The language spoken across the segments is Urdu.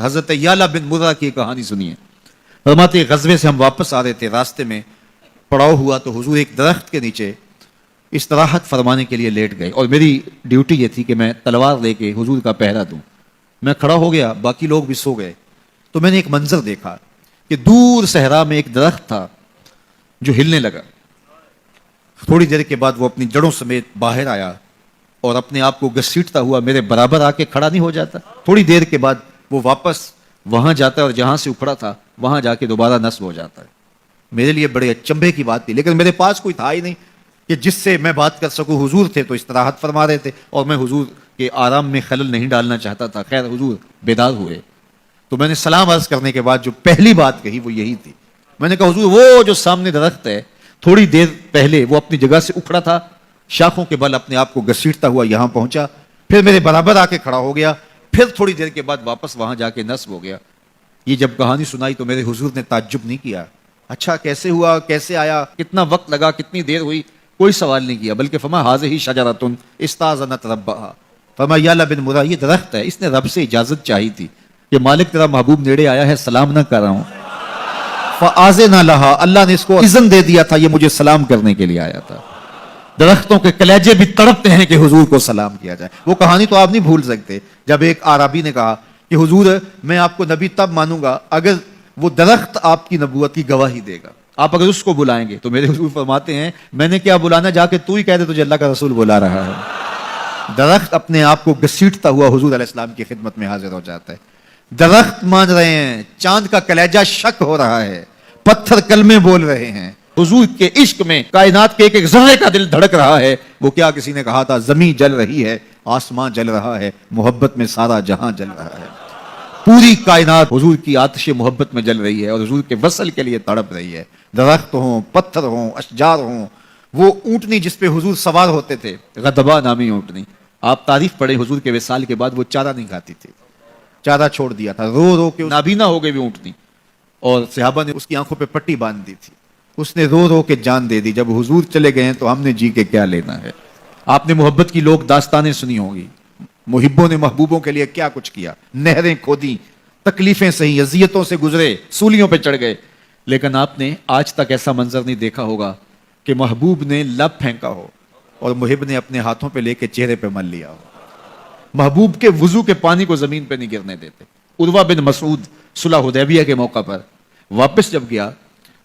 حضرت یعلا بن مرہ کی کہانی سنیے. فرماتے غزوے سے ہم واپس آ رہے تھے, راستے میں پڑاؤ ہوا تو حضور ایک درخت کے نیچے استراحت فرمانے کے لیے لیٹ گئے, اور میری ڈیوٹی یہ تھی کہ میں تلوار لے کے حضور کا پہرا دوں. میں کھڑا ہو گیا, باقی لوگ بھی سو گئے, تو میں نے ایک منظر دیکھا کہ دور صحرا میں ایک درخت تھا جو ہلنے لگا. تھوڑی دیر کے بعد وہ اپنی جڑوں سمیت باہر آیا اور اپنے آپ کو گھسیٹتا ہوا میرے برابر آ کے کھڑا نہیں ہو جاتا. تھوڑی دیر کے بعد وہ واپس وہاں جاتا ہے اور جہاں سے اکھڑا تھا وہاں جا کے دوبارہ نصب ہو جاتا ہے. میرے لیے بڑے اچنبھے کی بات تھی, لیکن میرے پاس کوئی تھا ہی نہیں کہ جس سے میں بات کر سکوں. حضور تھے تو استراحت فرما رہے تھے اور میں حضور کے آرام میں خلل نہیں ڈالنا چاہتا تھا. خیر حضور بیدار ہوئے تو میں نے سلام عرض کرنے کے بعد جو پہلی بات کہی وہ یہی تھی. میں نے کہا حضور وہ جو سامنے درخت ہے تھوڑی دیر پہلے وہ اپنی جگہ سے اکھڑا تھا, شاخوں کے بل اپنے آپ کو گھسیٹتا ہوا یہاں پہنچا, پھر میرے برابر آ کے کھڑا ہو گیا, پھر تھوڑی دیر کے بعد واپس وہاں جا کے نصب ہو گیا. یہ جب کہانی سنائی تو میرے حضور نے تعجب نہیں کیا, اچھا کیسے ہوا, کیسے آیا, کتنا وقت لگا, کتنی دیر ہوئی, کوئی سوال نہیں کیا, بلکہ فرمایا ہاذہ شجرۃ استاذنت ربھا. فرمایا یعلا بن مرہ یہ درخت ہے, اس نے رب سے اجازت چاہی تھی کہ مالک تیرا محبوب نیڑے آیا ہے, سلام نہ کر رہا ہوں. فآذن لها, اللہ نے اس کو اذن دے دیا تھا, یہ مجھے سلام کرنے کے لیے آیا تھا. درختوں کے کلیجے بھی تڑپتے ہیں کہ حضور کو سلام کیا جائے. وہ کہانی تو آپ نہیں بھول سکتے جب ایک عربی نے کہا کہ حضور میں آپ کو نبی تب مانوں گا اگر وہ درخت آپ کی نبوت کی گواہی دے گا, آپ اگر اس کو بلائیں گے. تو میرے حضور فرماتے ہیں میں نے کیا بلانا, جا کے تو ہی کہہ دے تجھے اللہ کا رسول بلا رہا ہے. درخت اپنے آپ کو گھسیٹتا ہوا حضور علیہ السلام کی خدمت میں حاضر ہو جاتا ہے. درخت مان رہے ہیں, چاند کا کلیجہ شک ہو رہا ہے, پتھر کلمے بول رہے ہیں, حضور کے عشق میں کائنات کے ایک ایک ذرے کا دل دھڑک رہا ہے. وہ کیا کسی نے کہا تھا, زمین جل رہی ہے, آسمان جل رہا ہے, محبت میں سارا جہاں جل رہا ہے. پوری کائنات حضور کی آتش محبت میں جل رہی ہے اور حضور کے وصل کے لیے تڑپ رہی ہے. درخت ہوں, پتھر ہوں, اشجار ہوں, وہ اونٹنی جس پہ حضور سوار ہوتے تھے, غضبہ نامی اونٹنی, آپ تعریف پڑھیں حضور کے وصال کے بعد وہ چارہ نہیں کھاتی تھی, چارہ چھوڑ دیا تھا, رو رو کے نابینا ہو گئی وہ اونٹنی, اور صحابہ نے اس کی آنکھوں پہ پٹی باندھ دی تھی. اس نے رو رو کے جان دے دی. جب حضور چلے گئے ہیں تو ہم نے جی کے کیا لینا ہے. آپ نے محبت کی لوگ داستانیں سنی ہوں گی, محبوں نے محبوبوں کے لیے کیا کچھ کیا, نہریں کھودی, تکلیفیں سہی, اذیتوں سے گزرے, سولیوں پہ چڑھ گئے, لیکن آپ نے آج تک ایسا منظر نہیں دیکھا ہوگا کہ محبوب نے لب پھینکا ہو اور محب نے اپنے ہاتھوں پہ لے کے چہرے پہ مل لیا ہو. محبوب کے وضو کے پانی کو زمین پہ نہیں گرنے دیتے. عروہ بن مسعود صلح حدیبیہ کے موقع پر واپس جب گیا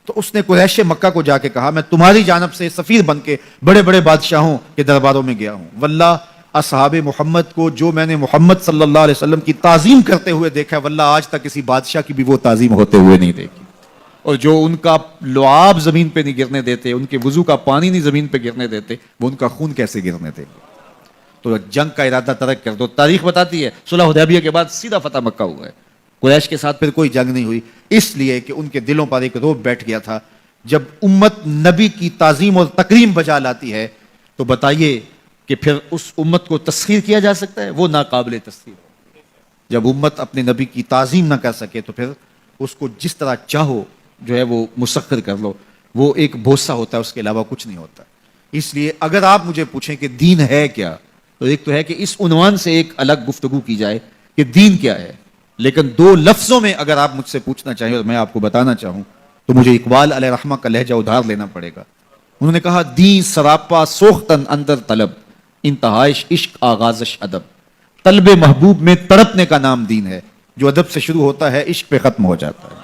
تو اس نے قریش مکہ کو جا کے کہا میں تمہاری جانب سے سفیر بن کے بڑے بڑے بادشاہوں کے درباروں میں گیا ہوں, واللہ اصحاب محمد کو جو میں نے محمد صلی اللہ علیہ وسلم کی تعظیم کرتے ہوئے دیکھا ہے, واللہ آج تک کسی بادشاہ کی بھی وہ تعظیم ہوتے ہوئے نہیں دیکھی. اور جو ان کا لعاب زمین پہ نہیں گرنے دیتے, ان کے وضو کا پانی نہیں زمین پہ گرنے دیتے, وہ ان کا خون کیسے گرنے دیں گے. تو جنگ کا ارادہ ترک کر دو. تاریخ بتاتی ہے صلح حدیبیہ کے بعد سیدھا فتح مکہ ہوا ہے. قریش کے ساتھ پھر کوئی جنگ نہیں ہوئی, اس لیے کہ ان کے دلوں پر ایک رعب بیٹھ گیا تھا. جب امت نبی کی تعظیم اور تکریم بجا لاتی ہے تو بتائیے کہ پھر اس امت کو تسخیر کیا جا سکتا ہے؟ وہ ناقابل تسخیر. جب امت اپنے نبی کی تعظیم نہ کر سکے تو پھر اس کو جس طرح چاہو جو ہے وہ مسخر کر لو, وہ ایک بھوسا ہوتا ہے, اس کے علاوہ کچھ نہیں ہوتا. اس لیے اگر آپ مجھے پوچھیں کہ دین ہے کیا, تو ایک تو ہے کہ اس عنوان سے ایک الگ گفتگو کی جائے کہ دین کیا ہے, لیکن دو لفظوں میں اگر آپ مجھ سے پوچھنا چاہیں اور میں آپ کو بتانا چاہوں تو مجھے اقبال علیہ رحمہ کا لہجہ ادھار لینا پڑے گا. انہوں نے کہا دین سراپا سوختن اندر طلب, انتہائش عشق آغازش ادب. طلب محبوب میں تڑپنے کا نام دین ہے, جو ادب سے شروع ہوتا ہے عشق پہ ختم ہو جاتا ہے.